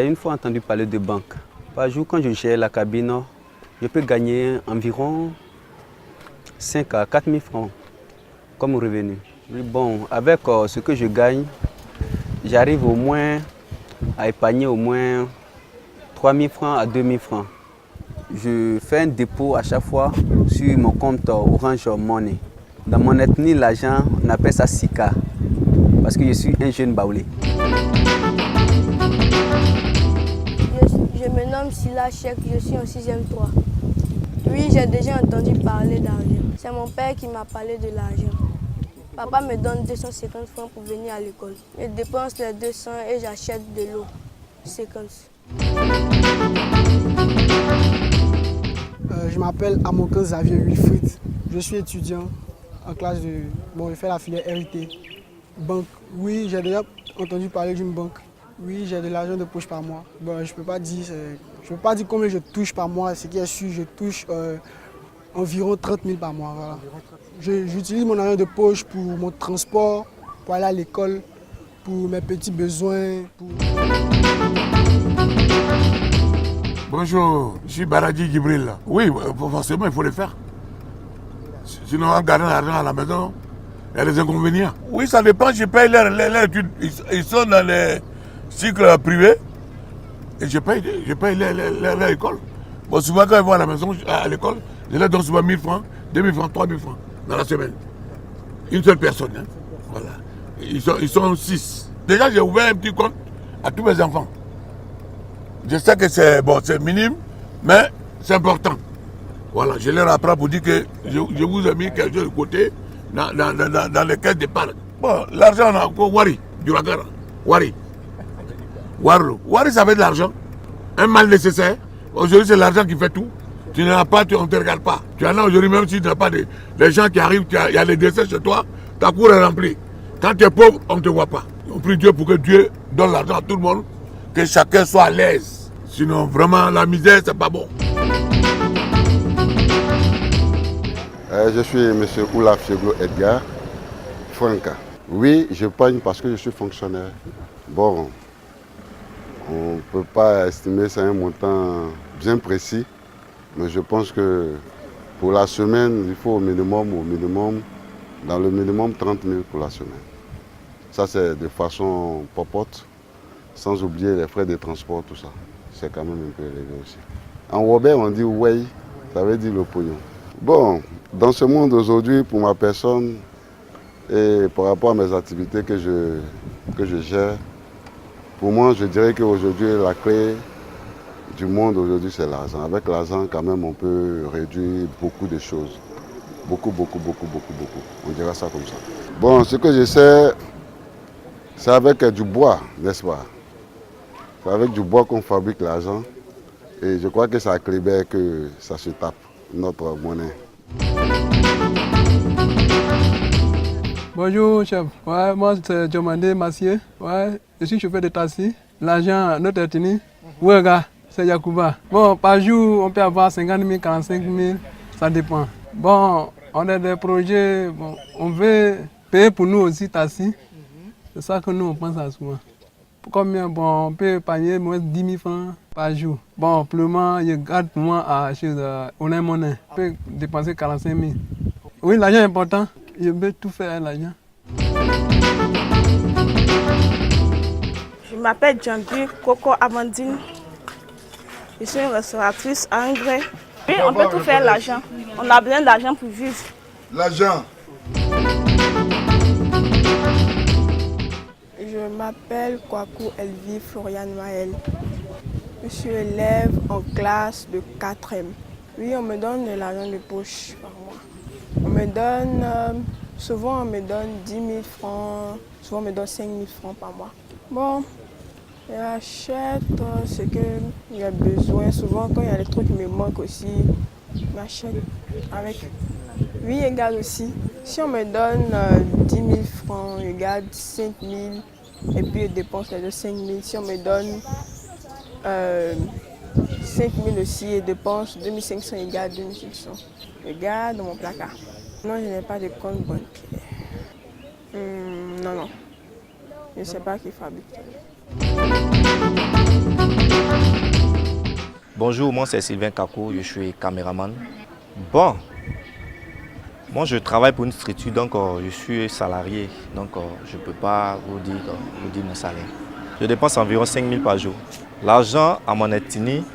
une fois entendu parler de banque. Par jour, quand je gère la cabine, je peux gagner environ 5 à 4 000 francs comme revenu. Oui, bon, avec ce que je gagne, j'arrive au moins à épargner au moins 3 000 francs à 2 000 francs. Je fais un dépôt à chaque fois sur mon compte Orange Money. Dans mon ethnie, l'argent, on appelle ça Sika, parce que je suis un jeune baoulé. Je me nomme Sila Chek, je suis en 6e 3. Oui, j'ai déjà entendu parler d'argent. C'est mon père qui m'a parlé de l'argent. Papa me donne 250 francs pour venir à l'école. Je dépense les 200 et j'achète de l'eau. 50. Je m'appelle Amokan Xavier Wilfried. Je suis étudiant en classe de... Bon, je fais la filière RIT. Banque. Oui, j'ai déjà entendu parler d'une banque. Oui, j'ai de l'argent de poche par mois. Bon, je ne peux pas dire combien je touche par mois. Ce qui est sûr, je touche environ 30 000 par mois. Voilà. J'utilise mon argent de poche pour mon transport, pour aller à l'école, pour mes petits besoins. Bonjour, je suis Baradi Gibril. Oui, forcément, il faut le faire. Sinon, en gardant l'argent à la maison, il y a des inconvénients. Oui, ça dépend, je paye leur études. Ils sont dans les cycles privés et je paye leur école. Bon, souvent, quand ils vont à la maison, à l'école, je leur donne souvent 1 000 francs, 2 000 francs, 3 000 francs dans la semaine. Une seule personne. Hein. Voilà. Ils sont 6. Déjà, j'ai ouvert un petit compte à tous mes enfants. Je sais que c'est bon, minime, mais c'est important. Voilà, je leur apprends pour dire que je vous ai mis quelque chose de côté dans les caisses d'épargne. Bon, l'argent, on a encore Wari, du Ragara. Wari. Warlo. Wari, ça fait de l'argent. Un mal nécessaire. Aujourd'hui, c'est l'argent qui fait tout. Tu n'en as pas, on ne te regarde pas. Tu en as aujourd'hui, même si tu n'as pas des gens qui arrivent, il y a les décès chez toi, ta cour est remplie. Quand tu es pauvre, on ne te voit pas. On prie Dieu pour que Dieu donne l'argent à tout le monde, que chacun soit à l'aise. Sinon, vraiment, la misère, c'est pas bon. Je suis M. Oulaf Fieglo Edgar Franca. Oui, je pogne parce que je suis fonctionnaire. Bon, on ne peut pas estimer ça un montant bien précis, mais je pense que pour la semaine, il faut au minimum, dans le minimum 30 000 pour la semaine. Ça, c'est de façon popote, sans oublier les frais de transport, tout ça. C'est quand même un peu élevé aussi. En Robert, on dit ouais, ça veut dire le pognon. Bon, dans ce monde aujourd'hui, pour ma personne et par rapport à mes activités que je gère, pour moi, je dirais qu'aujourd'hui, la clé du monde aujourd'hui, c'est l'argent. Avec l'argent, quand même, on peut réduire beaucoup de choses. Beaucoup. On dira ça comme ça. Bon, ce que je sais, c'est avec du bois, n'est-ce pas? C'est avec du bois qu'on fabrique l'argent. Et je crois que c'est à Clébert que ça se tape, notre monnaie. Bonjour chef, ouais, moi c'est Diomandé Massier, ouais, je suis chauffeur de taxi. L'argent, notre ethnie, Ouega, c'est Yacouba. Bon, par jour, on peut avoir 50 000, 45 000, ça dépend. Bon, on a des projets, bon, on veut payer pour nous aussi taxi. C'est ça que nous on pense à souvent. Combien, bon, on peut épargner moins 10 000 francs par jour. Bon, pour le moment, je garde pour moi à Honnête Monnaie. Je peux dépenser 45 000. Oui, l'argent est important. Je veux tout faire avec l'argent. Je m'appelle Jambi Coco Amandine. Je suis une restauratrice à Ingray. Oui, on peut tout faire l'argent. On a besoin d'argent pour vivre. L'argent. Je m'appelle Kwaku Elvie Florian Maël. Je suis élève en classe de 4e. Oui, on me donne de l'argent de poche par mois. On me donne, souvent on me donne 10 000 francs, souvent on me donne 5 000 francs par mois. Bon, j'achète ce que j'ai besoin. Souvent quand il y a des trucs qui me manquent aussi, j'achète avec. Oui, je garde aussi. Si on me donne 10 000 francs, je garde 5 000 et puis je dépense les 5 000. Si on me donne 5 000 aussi, je dépense 2 500, je garde 2 500. Je garde dans mon placard. Non, je n'ai pas de compte bancaire. Non. Je ne sais pas qui fabrique. Bonjour, moi c'est Sylvain Kakou, je suis caméraman. Bon, moi je travaille pour une structure, donc je suis salarié, donc je ne peux pas vous dire mon salaire. Je dépense environ 5 000 par jour. L'argent à mon ethnie,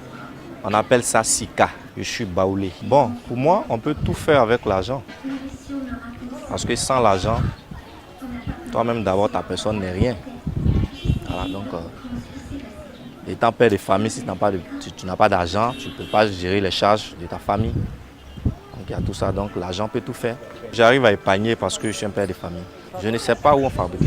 on appelle ça Sika. Je suis baoulé. Bon, pour moi, on peut tout faire avec l'argent. Parce que sans l'argent, toi-même d'abord, ta personne n'est rien. Voilà, donc, étant père de famille, si tu n'as pas d'argent, tu ne peux pas gérer les charges de ta famille. Donc il y a tout ça, donc l'argent peut tout faire. J'arrive à épargner parce que je suis un père de famille. Je ne sais pas où on fabrique.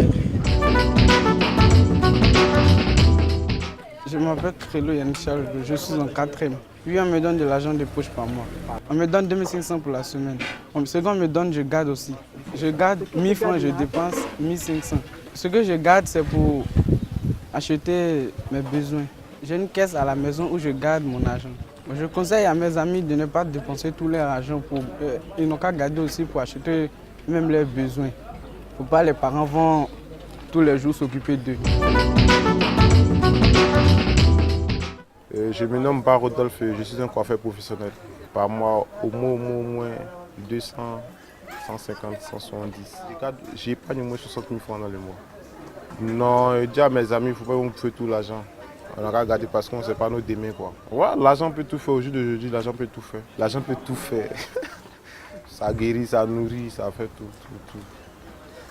Je m'appelle Crélo Yannick Charles, je suis en 4e. Puis on me donne de l'argent de poche par mois. On me donne 2500 pour la semaine. Ce qu'on me donne, je garde aussi. Je garde 1000 francs, je dépense 1500. Ce que je garde, c'est pour acheter mes besoins. J'ai une caisse à la maison où je garde mon argent. Je conseille à mes amis de ne pas dépenser tout leur argent. Ils n'ont qu'à garder aussi pour acheter même leurs besoins. Faut pas les parents vont tous les jours s'occuper d'eux. Je me nomme Bar Rodolphe, je suis un coiffeur professionnel. Par mois, au moins 200, 150, 170. J'épargne au moins 60 000 francs dans le mois. Non, je dis à mes amis, il ne faut pas qu'on fait tout l'argent. On a regardé parce qu'on ne sait pas nos demain. Ouais, l'argent peut tout faire. Au jour d'aujourd'hui, l'argent peut tout faire. L'argent peut tout faire. Ça guérit, ça nourrit, ça fait tout.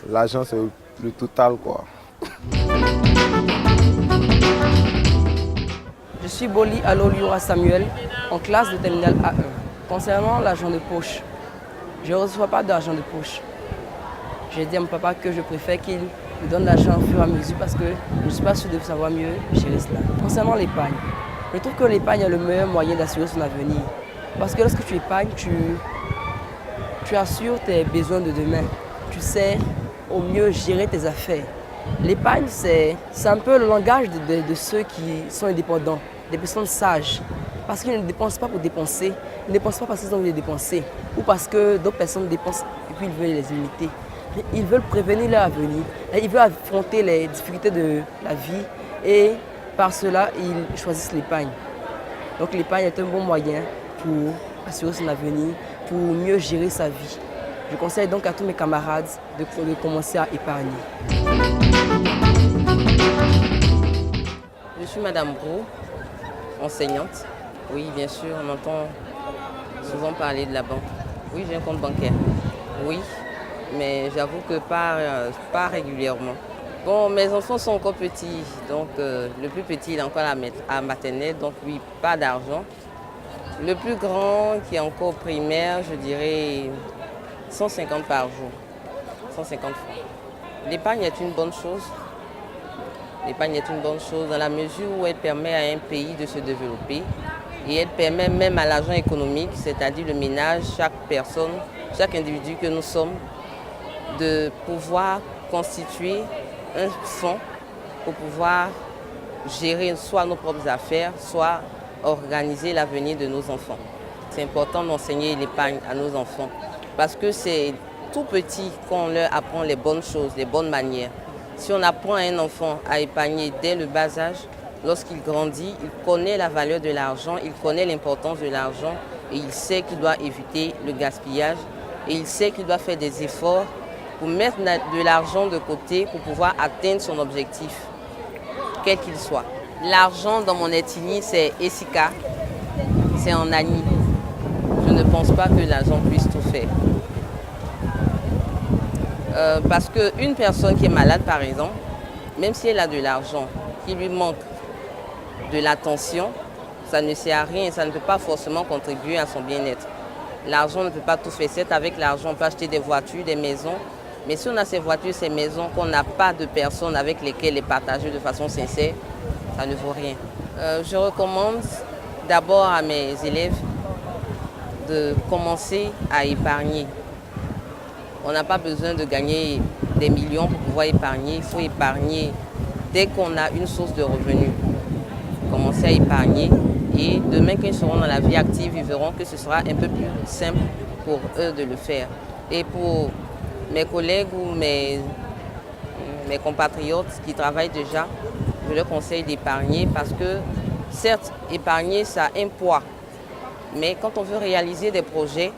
L'argent, c'est le total, quoi. Je suis Boli Aloliura Samuel, en classe de terminale A1. Concernant l'argent de poche, je ne reçois pas d'argent de poche. J'ai dit à mon papa que je préfère qu'il me donne l'argent au fur et à mesure parce que je ne suis pas sûr de savoir mieux gérer cela. Concernant l'épargne, je trouve que l'épargne est le meilleur moyen d'assurer son avenir. Parce que lorsque tu épargnes, tu assures tes besoins de demain. Tu sais au mieux gérer tes affaires. L'épargne, c'est un peu le langage de ceux qui sont indépendants, des personnes sages. Parce qu'ils ne dépensent pas pour dépenser, ils ne dépensent pas parce qu'ils ont envie de dépenser ou parce que d'autres personnes dépensent et puis ils veulent les imiter. Ils veulent prévenir leur avenir, ils veulent affronter les difficultés de la vie et par cela, ils choisissent l'épargne. Donc l'épargne est un bon moyen pour assurer son avenir, pour mieux gérer sa vie. Je conseille donc à tous mes camarades de commencer à épargner. Je suis Madame Gros, enseignante. Oui, bien sûr, on entend souvent parler de la banque. Oui, j'ai un compte bancaire. Oui, mais j'avoue que pas régulièrement. Bon, mes enfants sont encore petits, donc le plus petit il est encore à maternelle, donc oui, pas d'argent. Le plus grand qui est encore primaire, je dirais 150 par jour, 150 francs. L'épargne est une bonne chose. L'épargne est une bonne chose dans la mesure où elle permet à un pays de se développer et elle permet même à l'agent économique, c'est-à-dire le ménage, chaque personne, chaque individu que nous sommes, de pouvoir constituer un fonds pour pouvoir gérer soit nos propres affaires, soit organiser l'avenir de nos enfants. C'est important d'enseigner l'épargne à nos enfants parce que c'est tout petit qu'on leur apprend les bonnes choses, les bonnes manières. Si on apprend à un enfant à épargner dès le bas âge, lorsqu'il grandit, il connaît la valeur de l'argent, il connaît l'importance de l'argent et il sait qu'il doit éviter le gaspillage et il sait qu'il doit faire des efforts pour mettre de l'argent de côté pour pouvoir atteindre son objectif, quel qu'il soit. L'argent dans mon ethnie, c'est Esika, c'est en Ani. Je ne pense pas que l'argent puisse tout faire. Parce qu'une personne qui est malade, par exemple, même si elle a de l'argent, qui lui manque de l'attention, ça ne sert à rien, ça ne peut pas forcément contribuer à son bien-être. L'argent ne peut pas tout faire. C'est avec l'argent, on peut acheter des voitures, des maisons. Mais si on a ces voitures, ces maisons, qu'on n'a pas de personnes avec lesquelles les partager de façon sincère, ça ne vaut rien. Je recommande d'abord à mes élèves de commencer à épargner. On n'a pas besoin de gagner des millions pour pouvoir épargner. Il faut épargner dès qu'on a une source de revenus. Commencer à épargner et demain, quand ils seront dans la vie active, ils verront que ce sera un peu plus simple pour eux de le faire. Et pour mes collègues ou mes compatriotes qui travaillent déjà, je leur conseille d'épargner parce que Certes, épargner, ça a un poids. Mais quand on veut réaliser des projets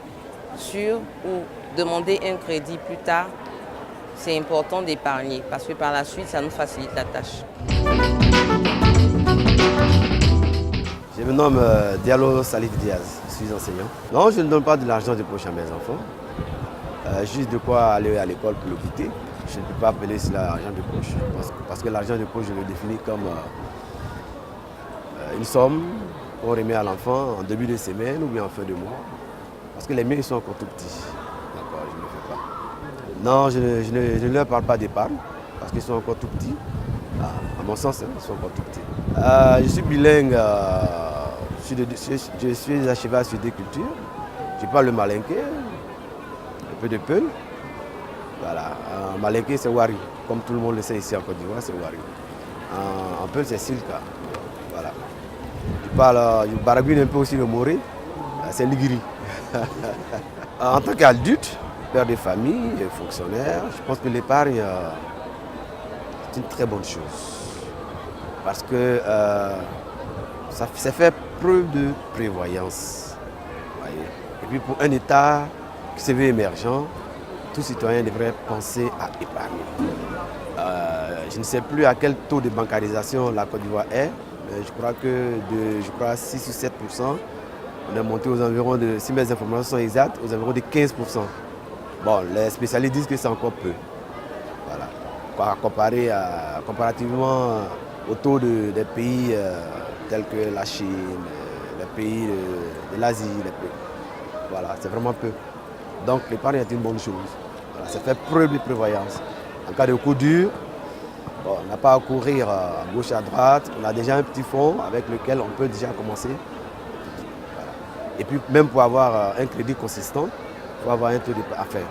sûrs ou demander un crédit plus tard, c'est important d'épargner parce que par la suite, ça nous facilite la tâche. Je me nomme Diallo Salif Diaz, je suis enseignant. Non, je ne donne pas de l'argent de poche à mes enfants. Juste de quoi aller à l'école pour le goûter. Je ne peux pas appeler cela argent de poche. Parce que l'argent de poche, je le définis comme une somme qu'on remet à l'enfant en début de semaine ou bien en fin de mois. Parce que les miens, ils sont encore tout petits. D'accord, je ne le fais pas. Non, je ne leur parle pas d'épargne parce qu'ils sont encore tout petits. À mon sens, ils sont encore tout petits. Je suis bilingue. Je suis à cheval sur des cultures. Je parle le malinké, un peu de peul. Voilà. Malinké, c'est Wari. Comme tout le monde le sait ici en Côte d'Ivoire, c'est Wari. En peul, c'est Silka. Voilà. Je baragouine un peu aussi le Moré, c'est Ligiri. En tant qu'adulte, père de famille, fonctionnaire, je pense que l'épargne, c'est une très bonne chose. Parce que ça fait preuve de prévoyance. Voyez. Et puis pour un État qui se veut émergent, tout citoyen devrait penser à épargner. Je ne sais plus à quel taux de bancarisation la Côte d'Ivoire est, mais je crois que de 6 ou 7%, on est monté aux environs de, si mes informations sont exactes, aux environs de 15%. Bon, les spécialistes disent que c'est encore peu. Voilà. Comparativement au taux des pays tels que la Chine, les pays de l'Asie, voilà, c'est vraiment peu. Donc l'épargne est une bonne chose. Voilà, ça fait preuve de prévoyance. En cas de coup dur, bon, on n'a pas à courir à gauche et à droite, on a déjà un petit fonds avec lequel on peut déjà commencer. Voilà. Et puis même pour avoir un crédit consistant, il faut avoir un taux d'affaires.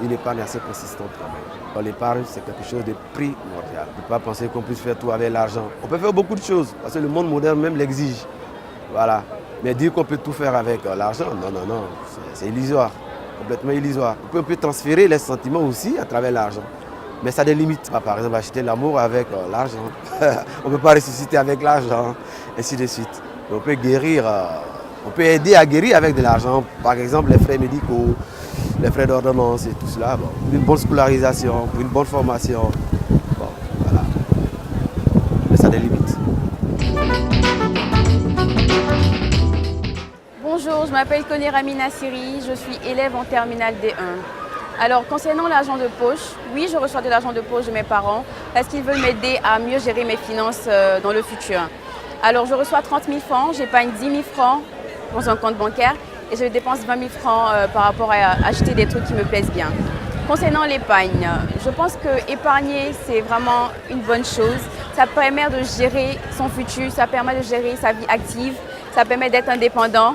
Une épargne assez consistante quand même. L'épargne, c'est quelque chose de primordial. On ne peut pas penser qu'on puisse faire tout avec l'argent. On peut faire beaucoup de choses, parce que le monde moderne même l'exige. Voilà. Mais dire qu'on peut tout faire avec l'argent, non, c'est illusoire, complètement illusoire. On peut transférer les sentiments aussi à travers l'argent. Mais ça a des limites. Par exemple, acheter l'amour avec l'argent. On ne peut pas ressusciter avec l'argent, ainsi de suite. Mais on peut guérir, on peut aider à guérir avec de l'argent. Par exemple, les frais médicaux, les frais d'ordonnance et tout cela. Bon, pour une bonne scolarisation, pour une bonne formation. Bon, voilà. Mais ça a des limites. Bonjour, je m'appelle Konirami Nassiri, je suis élève en terminale D1. Alors concernant l'argent de poche, oui je reçois de l'argent de poche de mes parents parce qu'ils veulent m'aider à mieux gérer mes finances dans le futur. Alors je reçois 30 000 francs, j'épargne 10 000 francs dans un compte bancaire et je dépense 20 000 francs par rapport à acheter des trucs qui me plaisent bien. Concernant l'épargne, je pense que épargner c'est vraiment une bonne chose. Ça permet de gérer son futur, ça permet de gérer sa vie active, ça permet d'être indépendant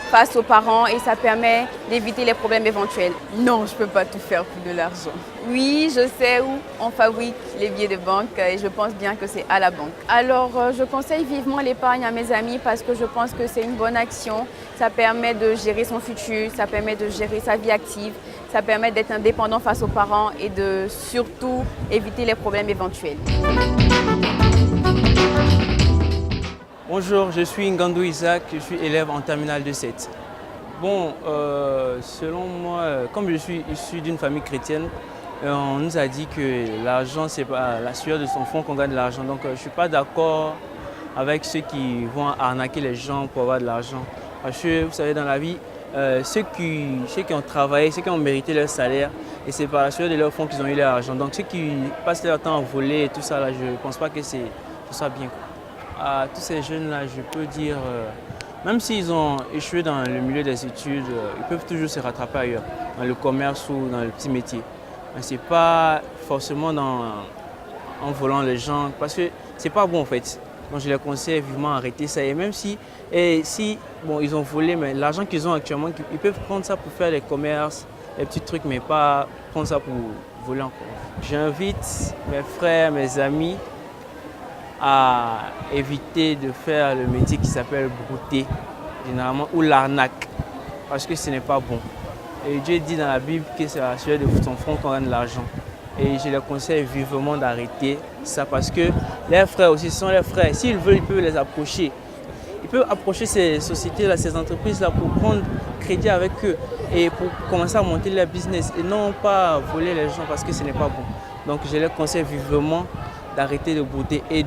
face aux parents et ça permet d'éviter les problèmes éventuels. Non, je ne peux pas tout faire pour de l'argent. Oui, je sais où on fabrique les billets de banque et je pense bien que c'est à la banque. Alors, je conseille vivement l'épargne à mes amis parce que je pense que c'est une bonne action. Ça permet de gérer son futur, ça permet de gérer sa vie active, ça permet d'être indépendant face aux parents et de surtout éviter les problèmes éventuels. Bonjour, je suis Ngandou Isaac, je suis élève en terminale de 7. Bon, selon moi, comme je suis issu d'une famille chrétienne, on nous a dit que l'argent, c'est pas la sueur de son front qu'on gagne de l'argent. Donc je ne suis pas d'accord avec ceux qui vont arnaquer les gens pour avoir de l'argent. Parce que vous savez, dans la vie, ceux qui ont travaillé, ceux qui ont mérité leur salaire, et c'est par la sueur de leur front qu'ils ont eu leur argent. Donc ceux qui passent leur temps à voler et tout ça, là, je ne pense pas que ce soit bien. À tous ces jeunes-là, je peux dire, même s'ils ont échoué dans le milieu des études, ils peuvent toujours se rattraper ailleurs, dans le commerce ou dans le petit métier. Mais ce n'est pas forcément en volant les gens, parce que ce n'est pas bon en fait. Donc je les conseille vivement d'arrêter ça. Et même si bon, ils ont volé, mais l'argent qu'ils ont actuellement, ils peuvent prendre ça pour faire les commerces, les petits trucs, mais pas prendre ça pour voler encore. J'invite mes frères, mes amis, à éviter de faire le métier qui s'appelle brouter, généralement, ou l'arnaque, parce que ce n'est pas bon. Et Dieu dit dans la Bible que c'est à la sueur de son front qu'on gagne de l'argent. Et je les conseille vivement d'arrêter ça, parce que les frères aussi sont les frères. S'ils veulent, ils peuvent les approcher. il peut approcher ces sociétés-là, ces entreprises-là pour prendre crédit avec eux et pour commencer à monter leur business et non pas voler les gens parce que ce n'est pas bon. Donc je leur conseille vivement d'arrêter de brouter et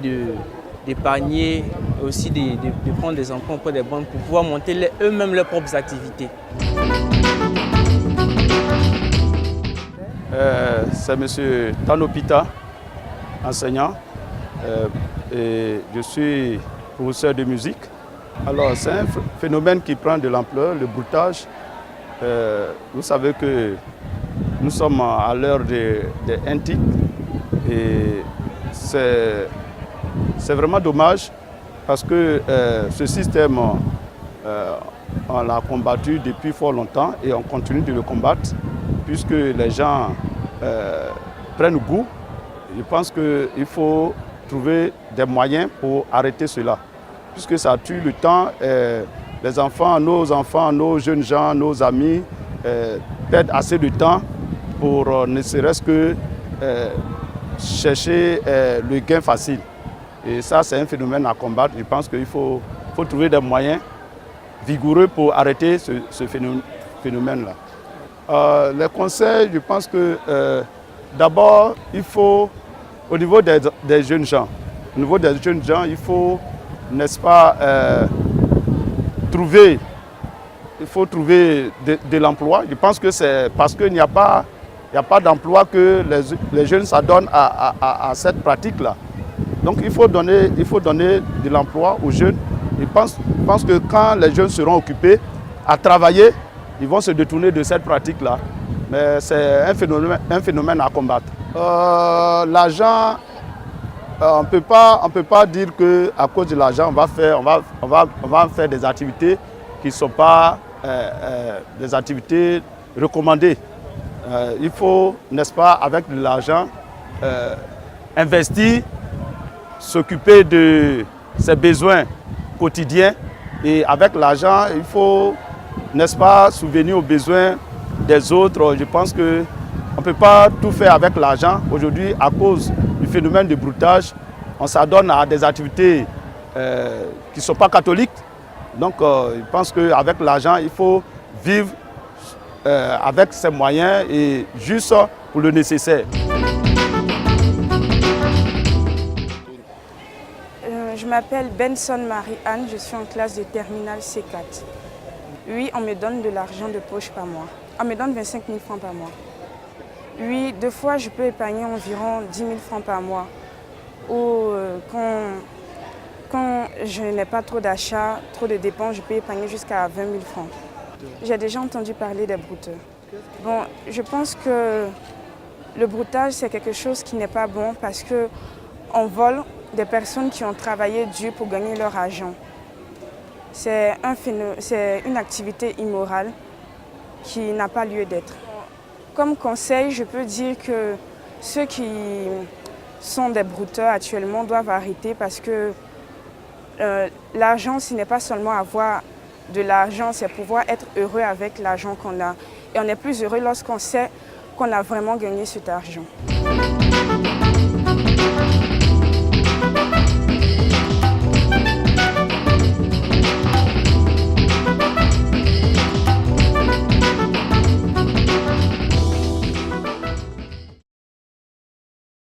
d'épargner, aussi de prendre des emprunts auprès des banques pour pouvoir monter eux-mêmes leurs propres activités. C'est M. Tanopita, enseignant, et je suis professeur de musique. Alors c'est un phénomène qui prend de l'ampleur, le broutage. Vous savez que nous sommes à l'heure des NTIC et c'est vraiment dommage parce que ce système, on l'a combattu depuis fort longtemps et on continue de le combattre puisque les gens prennent goût. Je pense qu'il faut trouver des moyens pour arrêter cela puisque ça tue le temps. Les enfants, nos jeunes gens, nos amis perdent assez de temps pour ne serait-ce que chercher le gain facile. Et ça, c'est un phénomène à combattre. Je pense qu'il faut trouver des moyens vigoureux pour arrêter ce phénomène-là. Les conseils, je pense que d'abord, il faut, au niveau des jeunes gens, il faut, n'est-ce pas, trouver de l'emploi. Je pense que c'est parce qu'il n'y a pas d'emploi que les jeunes s'adonnent à cette pratique-là. Donc il faut donner de l'emploi aux jeunes. Je pense que quand les jeunes seront occupés à travailler, ils vont se détourner de cette pratique-là. Mais c'est un phénomène à combattre. L'argent, on ne peut pas dire qu'à cause de l'argent, on va faire des activités qui ne sont pas des activités recommandées. Il faut, n'est-ce pas, avec de l'argent, investir, s'occuper de ses besoins quotidiens. Et avec l'argent, il faut, n'est-ce pas, subvenir aux besoins des autres. Je pense qu'on ne peut pas tout faire avec l'argent. Aujourd'hui, à cause du phénomène de broutage, on s'adonne à des activités qui ne sont pas catholiques. Donc, je pense qu'avec l'argent, il faut vivre avec ses moyens et juste pour le nécessaire. Je m'appelle Benson Marie-Anne, je suis en classe de terminale C4. Oui, on me donne de l'argent de poche par mois. On me donne 25 000 francs par mois. Oui, 2 fois, je peux épargner environ 10 000 francs par mois. Ou quand je n'ai pas trop d'achats, trop de dépenses, je peux épargner jusqu'à 20 000 francs. J'ai déjà entendu parler des brouteurs. Bon, je pense que le broutage, c'est quelque chose qui n'est pas bon parce qu'on vole des personnes qui ont travaillé dur pour gagner leur argent. C'est une activité immorale qui n'a pas lieu d'être. Comme conseil, je peux dire que ceux qui sont des brouteurs actuellement doivent arrêter parce que l'argent, ce n'est pas seulement avoir de l'argent, c'est pouvoir être heureux avec l'argent qu'on a. Et on est plus heureux lorsqu'on sait qu'on a vraiment gagné cet argent.